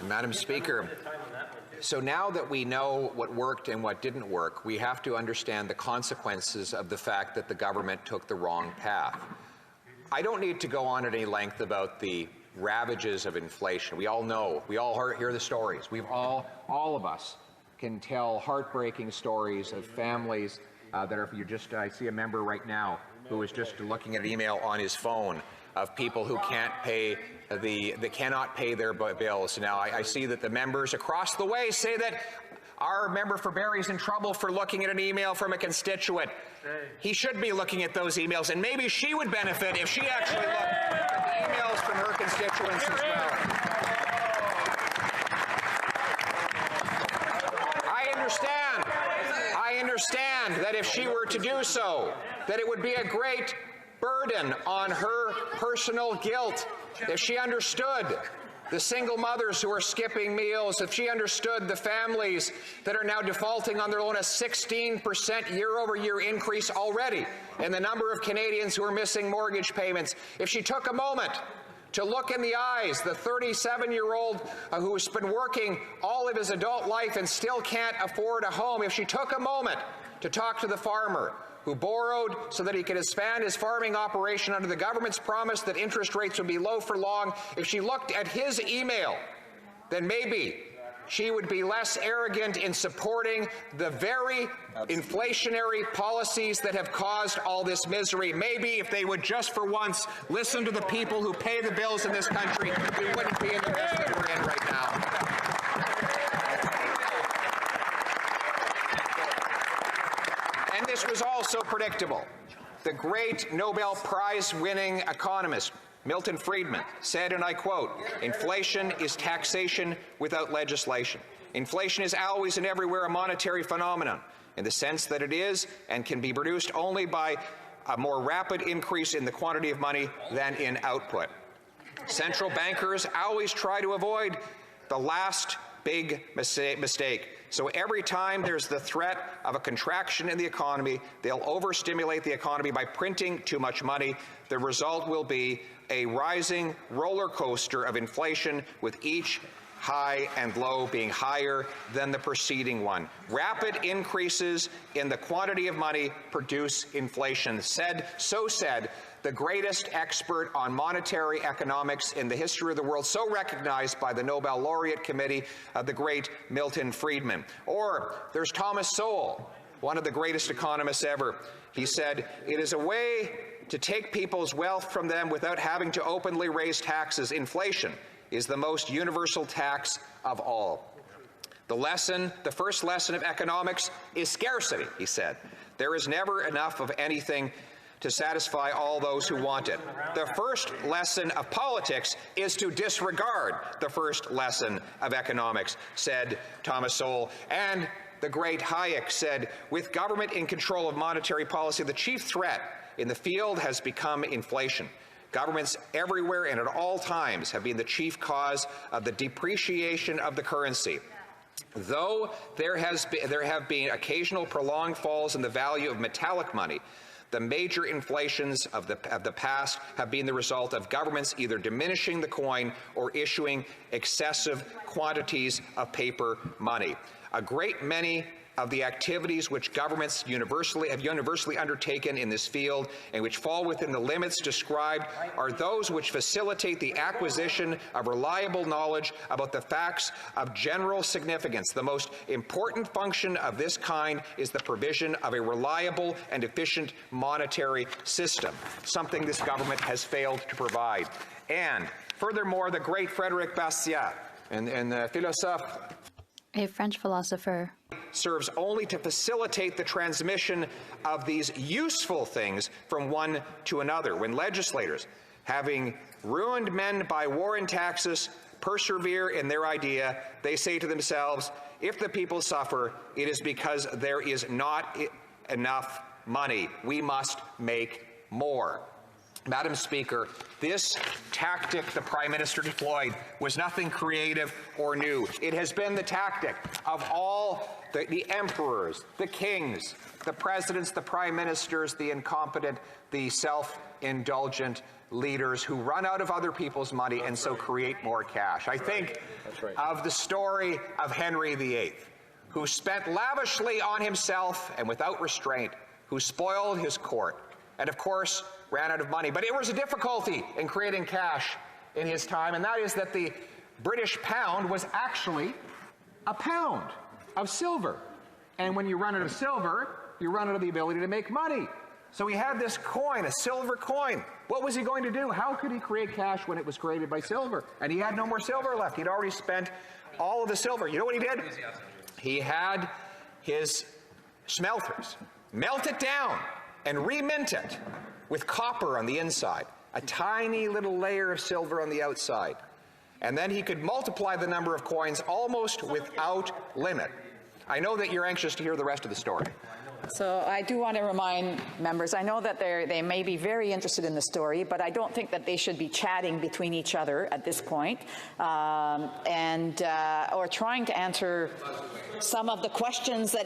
Madam Speaker, so now that we know what worked and what didn't work, we have to understand the consequences of the fact that the government took the wrong path. I don't need to go on at any length about the ravages of inflation. We all know, we all hear the stories. All of us can tell heartbreaking stories of families that are, I see a member right now who is just looking at an email on his phone of people who cannot pay their bills. Now, I see that the members across the way say that our member for Barrie is in trouble for looking at an email from a constituent. He should be looking at those emails, and maybe she would benefit if she actually looked at the emails from her constituents as well. I understand that if she were to do so, that it would be a great burden on her personal guilt. If she understood the single mothers who are skipping meals, if she understood the families that are now defaulting on their loan, a 16% year-over-year increase already in the number of Canadians who are missing mortgage payments, if she took a moment to look in the eyes the 37-year-old who's been working all of his adult life and still can't afford a home, if she took a moment to talk to the farmer who borrowed so that he could expand his farming operation under the government's promise that interest rates would be low for long, if she looked at his email, then maybe she would be less arrogant in supporting the very inflationary policies that have caused all this misery. Maybe if they would just for once listen to the people who pay the bills in this country, we wouldn't be in the mess that we're in right now. And this was also predictable. The great Nobel Prize winning economist Milton Friedman said, and I quote, "Inflation is taxation without legislation. Inflation is always and everywhere a monetary phenomenon in the sense that it is and can be produced only by a more rapid increase in the quantity of money than in output. Central bankers always try to avoid the last big mistake. So every time there's the threat of a contraction in the economy, they'll overstimulate the economy by printing too much money. The result will be a rising roller coaster of inflation, with each high and low being higher than the preceding one. Rapid increases in the quantity of money produce inflation," said the greatest expert on monetary economics in the history of the world, so recognized by the Nobel Laureate Committee, the great Milton Friedman. Or there's Thomas Sowell, one of the greatest economists ever. He said, "It is a way to take people's wealth from them without having to openly raise taxes. Inflation is the most universal tax of all. The first lesson of economics is scarcity," he said. "There is never enough of anything to satisfy all those who want it. The first lesson of politics is to disregard the first lesson of economics," said Thomas Sowell. And the great Hayek said, "With government in control of monetary policy, the chief threat in the field has become inflation. Governments everywhere and at all times have been the chief cause of the depreciation of the currency. Though there have been occasional prolonged falls in the value of metallic money, the major inflations of the past have been the result of governments either diminishing the coin or issuing excessive quantities of paper money. A great many of the activities which governments have universally undertaken in this field and which fall within the limits described are those which facilitate the acquisition of reliable knowledge about the facts of general significance. The most important function of this kind is the provision of a reliable and efficient monetary system, something this government has failed to provide." And furthermore, the great Frédéric Bastiat, and the philosophe, a French philosopher, serves only to facilitate the transmission of these useful things from one to another. When legislators, having ruined men by war and taxes, persevere in their idea, they say to themselves, "If the people suffer, it is because there is not enough money. We must make more." Madam Speaker, this tactic the Prime Minister deployed was nothing creative or new. It has been the tactic of all the emperors, the kings, the presidents, the prime ministers, the incompetent, the self-indulgent leaders who run out of other people's money and so create more cash. I think of the story of Henry VIII, who spent lavishly on himself and without restraint, who spoiled his court, and of course ran out of money. But it was a difficulty in creating cash in his time, and that is that the British pound was actually a pound of silver. And when you run out of silver, you run out of the ability to make money. So he had this coin, a silver coin. What was he going to do? How could he create cash when it was created by silver? And he had no more silver left. He'd already spent all of the silver. You know what he did? He had his smelters melt it down and remint it with copper on the inside, a tiny little layer of silver on the outside. And then he could multiply the number of coins almost without limit. I know that you're anxious to hear the rest of the story. So I do want to remind members, I know that they may be very interested in the story, but I don't think that they should be chatting between each other at this point, or trying to answer some of the questions that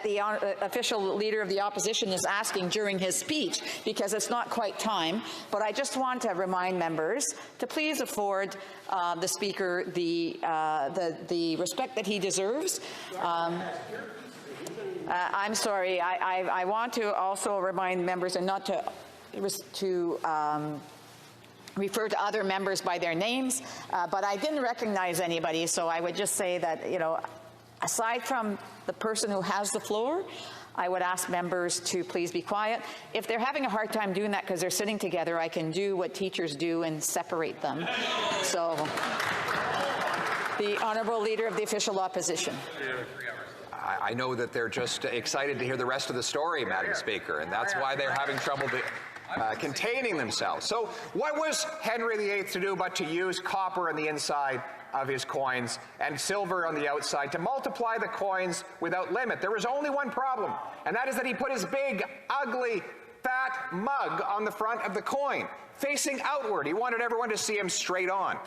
the official leader of the opposition is asking during his speech, because it's not quite time. But I just want to remind members to please afford the speaker the respect that he deserves. I'm sorry. I want to also remind members, and not to refer to other members by their names, but I didn't recognize anybody, so I would just say that, aside from the person who has the floor, I would ask members to please be quiet. If they're having a hard time doing that because they're sitting together, I can do what teachers do and separate them. So, the Honourable Leader of the Official Opposition. I know that they're just excited to hear the rest of the story, Madam Speaker, and that's why they're having trouble containing themselves. So what was Henry VIII to do but to use copper on the inside of his coins and silver on the outside to multiply the coins without limit? There was only one problem, and that is that he put his big, ugly, fat mug on the front of the coin, facing outward. He wanted everyone to see him straight on.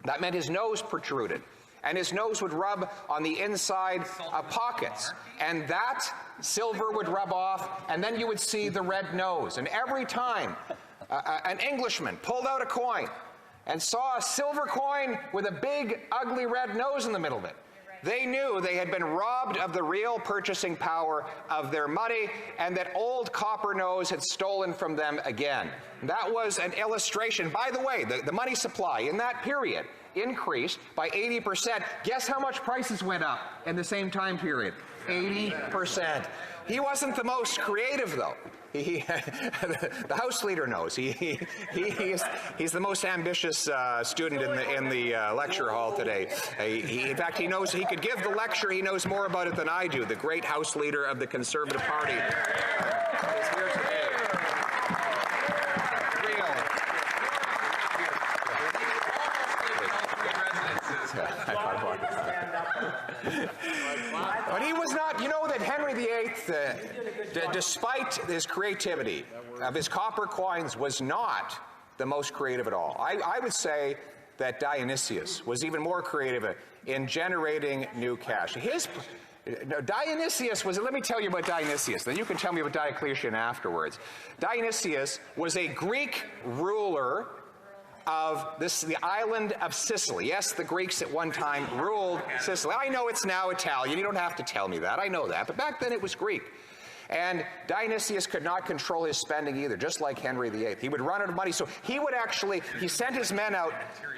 That meant his nose protruded, and his nose would rub on the inside of pockets, and that silver would rub off, and then you would see the red nose. And every time an Englishman pulled out a coin and saw a silver coin with a big, ugly red nose in the middle of it, they knew they had been robbed of the real purchasing power of their money, and that old Copper Nose had stolen from them again. That was an illustration. By the way, the money supply in that period increased by 80%. Guess how much prices went up in the same time period? 80%. He wasn't the most creative, though. The House Leader knows. He's the most ambitious student in the lecture hall today. In fact, he knows he could give the lecture. He knows more about it than I do. The great House Leader of the Conservative Party is here today. But he was not, you know that Henry VIII, despite his creativity of his copper coins, was not the most creative at all. I would say that Dionysius was even more creative in generating new cash. Dionysius was, let me tell you about Dionysius, then you can tell me about Diocletian afterwards. Dionysius was a Greek ruler of the island of Sicily. Yes, the Greeks at one time ruled Sicily. I know it's now Italian. You don't have to tell me that. I know that. But back then it was Greek. And Dionysius could not control his spending either, just like Henry VIII. He would run out of money. So he sent his men out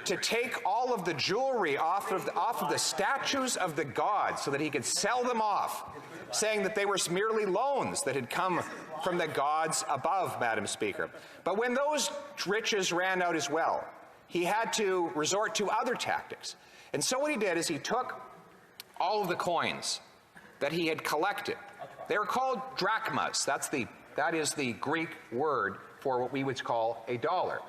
to take all of the jewelry off of the statues of the gods so that he could sell them off, saying that they were merely loans that had come from the gods above, Madam Speaker. But when those riches ran out as well, he had to resort to other tactics. And so what he did is he took all of the coins that he had collected. They were called drachmas. That is the Greek word for what we would call a dollar.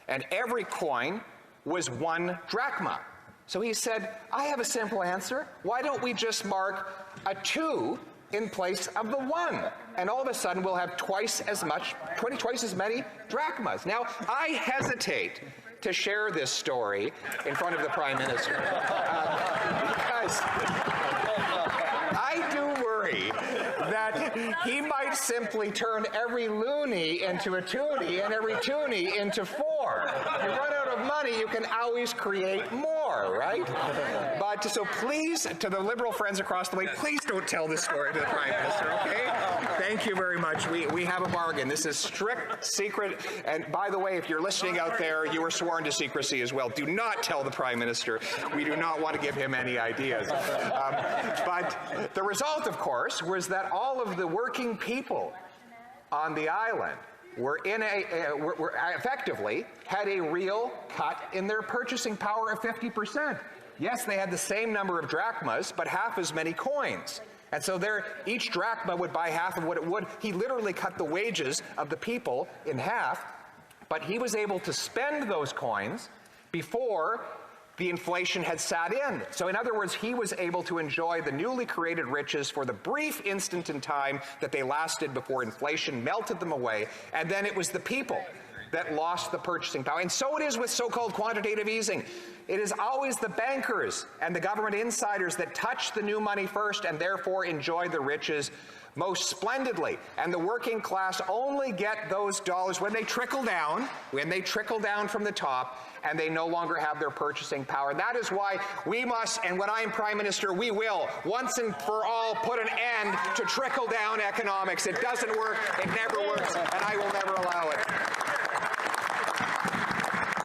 And every coin was 1 drachma. So he said, I have a simple answer. Why don't we just mark a 2 in place of the 1, and all of a sudden we'll have twice as many drachmas. Now, I hesitate to share this story in front of the Prime Minister because I do worry that he might simply turn every loony into a toonie and every toonie into 4. you run out of money, you can always create more, right? But so please, to the Liberal friends across the way, please don't tell this story to the Prime Minister, okay? Thank you very much. We have a bargain. This is strict secret. And by the way, if you're listening out there, you were sworn to secrecy as well. Do not tell the Prime Minister. We do not want to give him any ideas. But the result, of course, was that all of the working people on the island were effectively had a real cut in their purchasing power of 50%. Yes, they had the same number of drachmas, but half as many coins. And so each drachma would buy half of what it would. He literally cut the wages of the people in half, but he was able to spend those coins before the inflation had sat in. So in other words, he was able to enjoy the newly created riches for the brief instant in time that they lasted before inflation melted them away, and then it was the people that lost the purchasing power. And so it is with so-called quantitative easing. It is always the bankers and the government insiders that touch the new money first and therefore enjoy the riches most splendidly. And the working class only get those dollars when they trickle down from the top, and they no longer have their purchasing power. That is why we must, and when I am Prime Minister, we will, once and for all, put an end to trickle-down economics. It doesn't work, it never works, and I will never allow it.